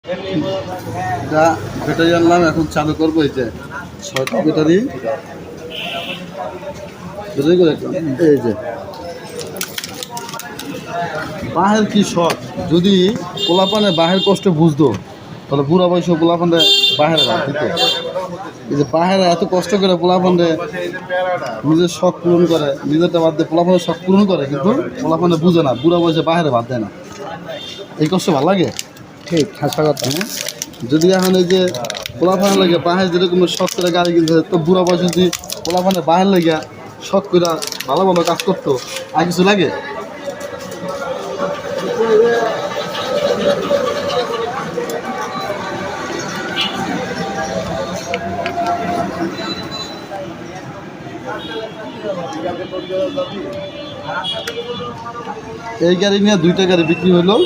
এটা ব্যাটারি আনলাম, এখন চালু করবো। এই যে 6টা ব্যাটারি করে এই যে বাহের কি শখ, যদি পোলাপানে বাহের কষ্ট বুঝতো তাহলে বুড়া বয়স পোলাপানে বাহের বাদ দিত। এই যে বাহেরা এত কষ্ট করে পোলাপানে নিজের শখ পূরণ করে, নিজেরটা বাদ দিয়ে পোলাপানের শখ পূরণ করে, কিন্তু পোলাপানে বুঝে না, বুড়া বয়সে বাহের বাদ দেয় না। এই কষ্ট ভালো লাগে? ঠিক হাসপাতাল। হ্যাঁ, যদি এখন এই যে পোলাপানের লাগে বাহের যেরকম শখ করে গাড়ি কিনতে, তো বুড়া বয়সে যদি পোলাপানের বাহের লাগে শখ করে ভালো ভালো কাজ করতো, আর কিছু লাগে? এই গাড়ি নিয়ে 2টা গাড়ি বিক্রি হলো।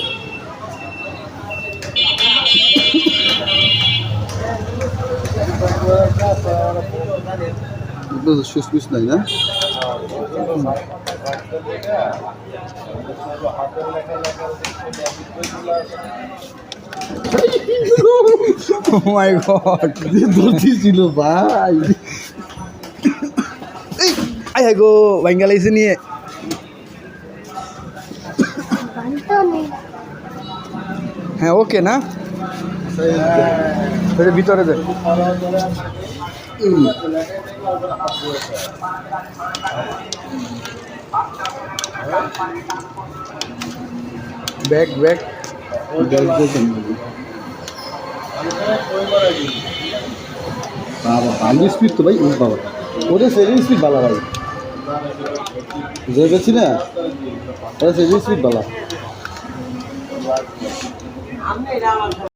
সুস্পিস নাই না? Oh my god, দর্জি ছিল ভাই। আয় গো বাঙ্গালাইছে নিয়ে। হ্যাঁ ওকে না, ভিতরে দে। ব্যাগ ব্যাগ বাবা ভালো স্পিড তো ভাই, বাবা ওদের সেভিং স্পিড ভালো ভাই, যে পেয়েছি না ওরা সেভিং স্পিড ভালো।